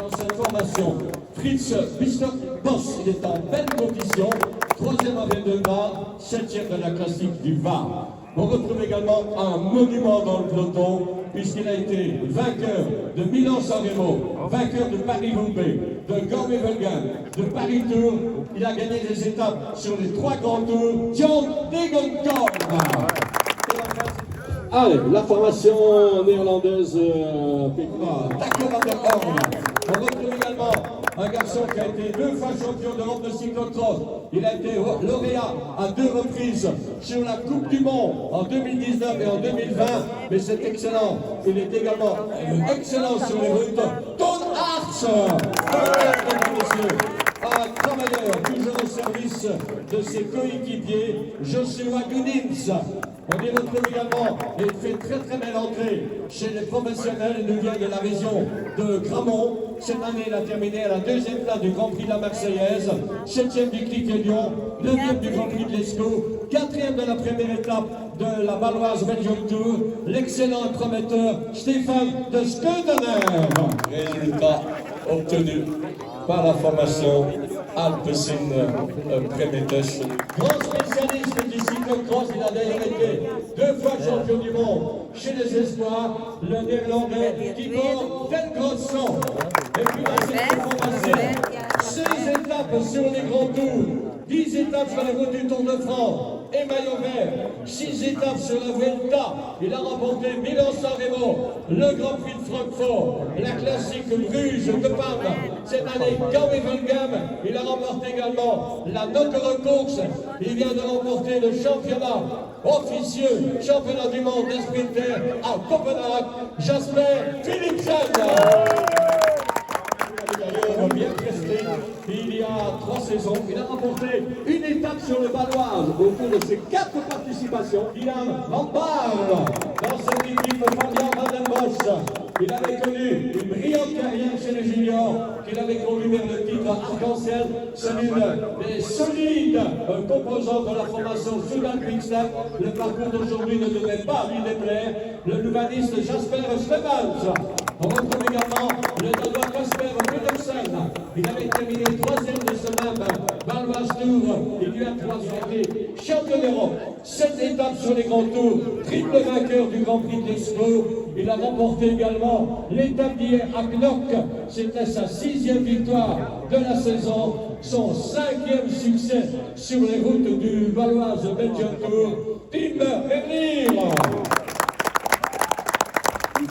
dans cette formation. Fritz Bistock Boss, il est en belle condition, 3e en 22 gras, 7e de la classique du Var. On retrouve également un monument dans le peloton, puisqu'il a été vainqueur de Milan-San Remo, vainqueur de Paris-Roubaix, de Gorme-Volgan, de Paris-Tour. Il a gagné des étapes sur les 3 grands tours. John Degenkolb. Allez, la formation néerlandaise Taco van der Horn. On retrouve également un garçon qui a été 2 fois champion d'Europe de cyclocross. Il a été lauréat à 2 reprises sur la Coupe du Monde en 2019 et en 2020. Mais c'est excellent. Il est également excellent sur les routes. Toon Aerts, un travailleur toujours au service de ses coéquipiers, Joshua Gunins. On y retrouve également, et il fait très belle entrée chez les professionnels. Il nous vient de la région de Gramont. Cette année, il a terminé à la 2e place du Grand Prix de la Marseillaise, 7e du Clic et Lyon, 9e du Grand Prix de l'Escaut, 4e de la première étape de la Valoise Belgium Tour, l'excellent prometteur Stéphane de Skeudener. Résultat obtenu par la formation Alpecin Premetes. Grand spécialiste du cyclocross, il a d'ailleurs été 2 fois champion du monde chez les espoirs, le néerlandais qui porte tel gros sang. Et puis dans cette formation, 6 étapes sur les grands tours, 10 étapes sur les routes du Tour de France et maillot vert, 6 étapes sur la Vuelta. Il a remporté Milan-San Remo, le Grand Prix de Francfort, la classique Bruges de Parme. Cette année, Gorme-Volgam, il a remporté également la Nokere course. Il vient de remporter le championnat officieux, championnat du monde des sprinters à Copenhague, Jasper Philipsen. Bien presté il y a 3 saisons. Il a remporté une étape sur le Valoise au cours de ses 4 participations. Dylan Van Baarle dans cette équipe Fabian Van den Bosch. Il avait connu une brillante carrière chez les juniors qu'il avait conduit vers le titre Arc-en-Ciel. C'est l'une des solides composantes de la formation Soudal Quickstep. Le parcours d'aujourd'hui ne devrait pas lui déplaire. Le nouvaniste Jasper Stevens. On retrouve également le Danois Kasper Pedersen. Il avait terminé 3e de ce même Valoise Tour. Il lui a 3 été champion d'Europe. 7 étapes sur les grands tours. Triple vainqueur du Grand Prix de l'Expo. Il a remporté également l'étape d'hier à Knock. C'était sa 6e victoire de la saison. Son 5e succès sur les routes du Valoise Belgium Tour. Tim Verlier.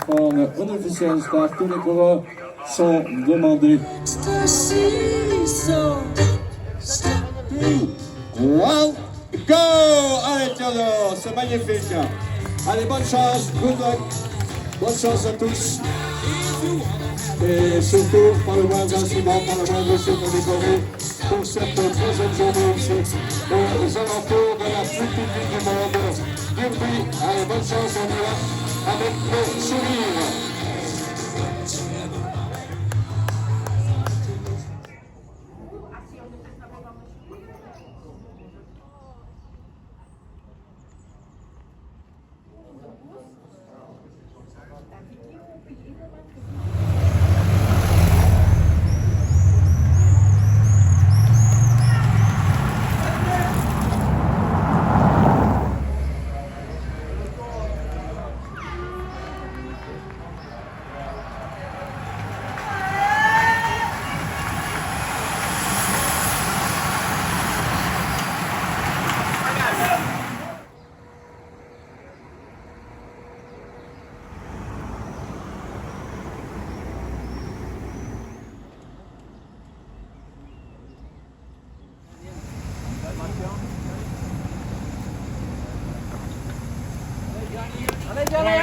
Van onofficiële start, tous les coureurs sont demandés. 1, go! Allez Théodore, c'est magnifique. Allez, bonne chance, good luck. Bonne chance à tous. Et surtout, pas le moindre incident, pas le moindre chose à décorer pour cette 3e journée ici, aux alentours de la plus publique du monde. Depuis, allez, bonne chance, on y va. Avec le sourire.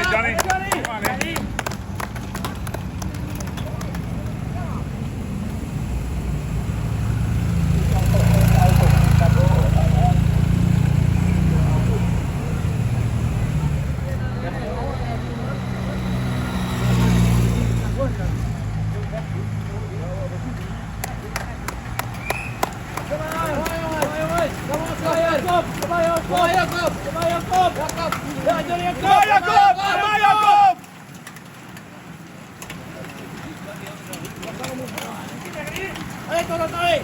Johnny. Come on, man. Jakob! Allez, ton entrée.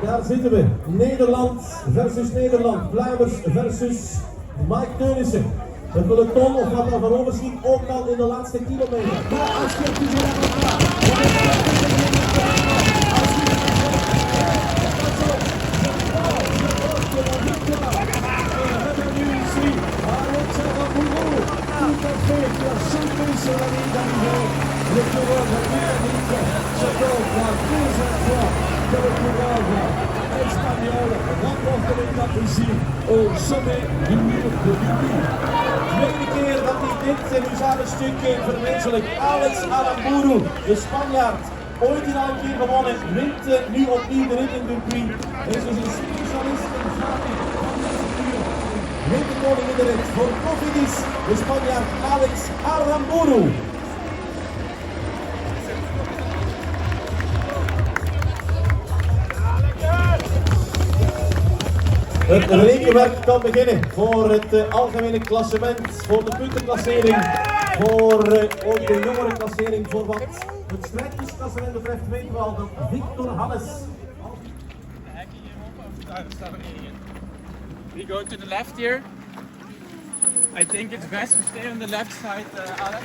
Daar zitten we. Nederland versus Nederland. Vlaanders versus Mike Teunissen. Het peloton of wat daar van overschiet ook al in de laatste kilometer. Espagnol remporte l'étape ici au sommet du mur de Dubuis. Tweede keer dat hij dit huzarenstuk vermenselijkt. Alex Aramburu, de Spanjaard, ooit al een keer gewonnen, wint nu opnieuw de rit in Dubuis. Hij is dus een specialist in gaten van deze uur. Wint de koning in de rit voor Cofidis, de Spanjaard Alex Aramburu. Het rekenwerk kan beginnen voor het algemene klassement, voor de puntenklassering, voor ook de jongere klassering, voor wat het strijdjesklassement betreft weten we al dat Victor Hannes. We go to the left here. I think it's best to stay on the left side, Alex.